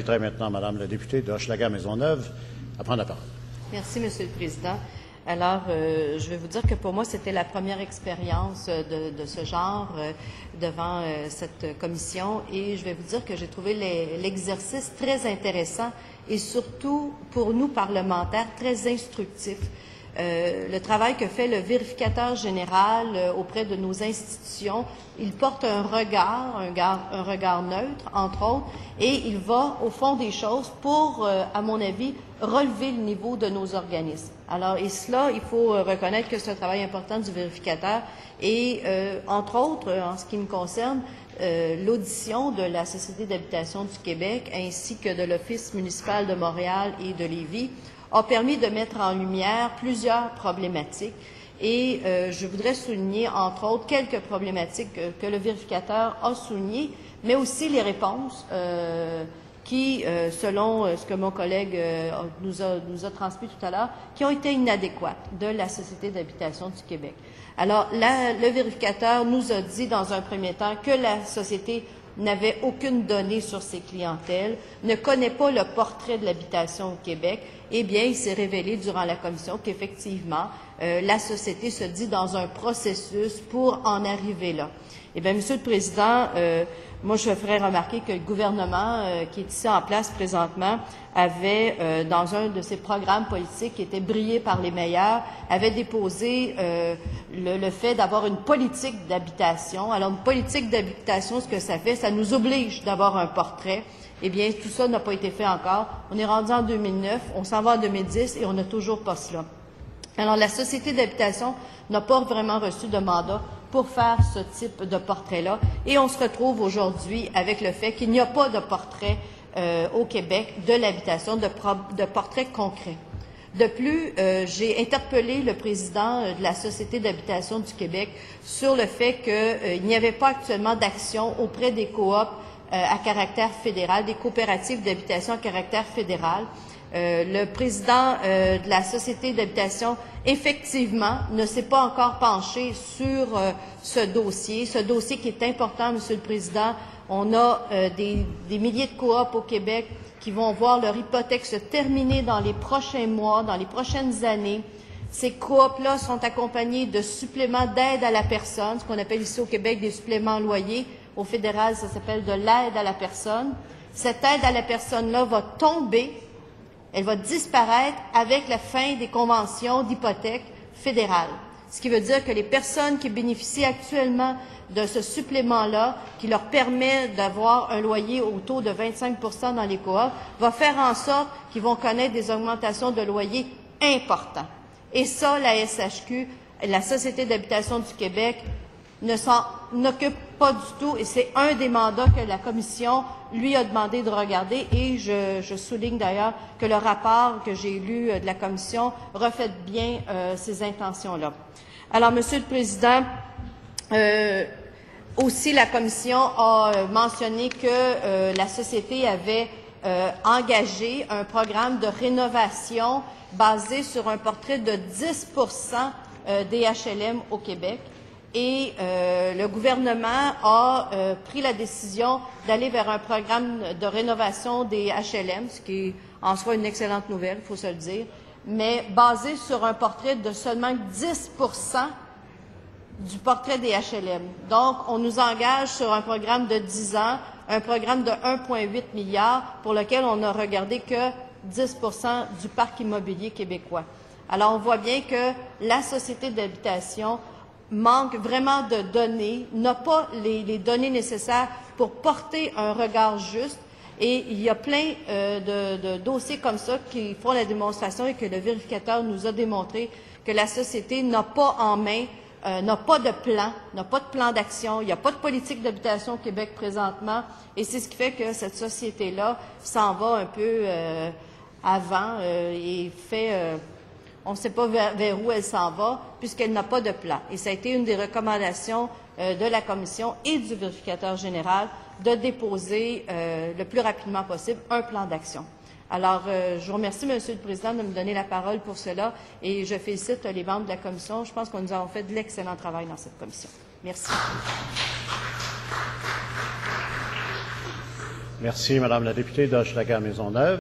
J'inviterai maintenant Mme la députée de Hochelaga-Maisonneuve à prendre la parole. Merci, Monsieur le Président. Alors, je vais vous dire que pour moi, c'était la première expérience de ce genre devant cette commission et je vais vous dire que j'ai trouvé l'exercice très intéressant et surtout, pour nous parlementaires, très instructif. Le travail que fait le vérificateur général auprès de nos institutions, il porte un regard neutre, entre autres, et il va au fond des choses pour, à mon avis, relever le niveau de nos organismes. Alors, et cela, il faut reconnaître que c'est un travail important du vérificateur et, entre autres, en ce qui me concerne, l'audition de la Société d'habitation du Québec ainsi que de l'Office municipal de Montréal et de Lévis a permis de mettre en lumière plusieurs problématiques et je voudrais souligner, entre autres, quelques problématiques que le vérificateur a soulignées, mais aussi les réponses qui, selon ce que mon collègue nous a transmis tout à l'heure, qui ont été inadéquates de la Société d'habitation du Québec. Alors, le vérificateur nous a dit dans un premier temps que la Société n'avait aucune donnée sur ses clientèles, ne connaît pas le portrait de l'habitation au Québec. Eh bien, il s'est révélé durant la commission qu'effectivement, la Société se dit dans un processus pour en arriver là. Eh bien, Monsieur le Président, moi, je ferais remarquer que le gouvernement qui est ici en place présentement avait, dans un de ses programmes politiques qui était brillé par les meilleurs, avait déposé le fait d'avoir une politique d'habitation. Alors, une politique d'habitation, ce que ça fait, ça nous oblige d'avoir un portrait. Eh bien, tout ça n'a pas été fait encore. On est rendu en 2009, on s'en va en 2010 et on n'a toujours pas cela. Alors, la Société d'habitation n'a pas vraiment reçu de mandat pour faire ce type de portrait-là. Et on se retrouve aujourd'hui avec le fait qu'il n'y a pas de portrait au Québec de l'habitation, de portrait concret. De plus, j'ai interpellé le président de la Société d'habitation du Québec sur le fait qu'il n'y avait pas actuellement d'action auprès des coops à caractère fédéral, des coopératives d'habitation à caractère fédéral. Le président de la Société d'habitation, effectivement, ne s'est pas encore penché sur ce dossier qui est important, Monsieur le Président. On a des milliers de coops au Québec qui vont voir leur hypothèque se terminer dans les prochains mois, dans les prochaines années. Ces coops-là sont accompagnés de suppléments d'aide à la personne, ce qu'on appelle ici au Québec des suppléments loyers. Au fédéral, ça s'appelle de l'aide à la personne. Cette aide à la personne-là va tomber, elle va disparaître avec la fin des conventions d'hypothèque fédérales. Ce qui veut dire que les personnes qui bénéficient actuellement de ce supplément-là, qui leur permet d'avoir un loyer au taux de 25 % dans les coops, va faire en sorte qu'ils vont connaître des augmentations de loyer importantes. Et ça, la SHQ, la Société d'habitation du Québec, ne s'en occupe pas du tout et c'est un des mandats que la Commission lui a demandé de regarder et je souligne d'ailleurs que le rapport que j'ai lu de la Commission reflète bien ces intentions-là. Alors, Monsieur le Président, aussi la Commission a mentionné que la Société avait engagé un programme de rénovation basé sur un portrait de 10 % des HLM au Québec. Et le gouvernement a pris la décision d'aller vers un programme de rénovation des HLM, ce qui est en soi une excellente nouvelle, il faut se le dire, mais basé sur un portrait de seulement 10 % du portrait des HLM. Donc, on nous engage sur un programme de 10 ans, un programme de 1,8 milliard pour lequel on n'a regardé que 10 % du parc immobilier québécois. Alors, on voit bien que la Société d'habitation manque vraiment de données, n'a pas les données nécessaires pour porter un regard juste. Et il y a plein de dossiers comme ça qui font la démonstration et que le vérificateur nous a démontré que la Société n'a pas en main, n'a pas de plan d'action, il n'y a pas de politique d'habitation au Québec présentement. Et c'est ce qui fait que cette société-là s'en va un peu avant et fait... on ne sait pas vers où elle s'en va, puisqu'elle n'a pas de plan. Et ça a été une des recommandations de la Commission et du vérificateur général de déposer le plus rapidement possible un plan d'action. Alors, je vous remercie, Monsieur le Président, de me donner la parole pour cela et je félicite les membres de la Commission. Je pense que nous avons fait de l'excellent travail dans cette commission. Merci. Merci, Madame la députée d'Hochelaga-Maisonneuve.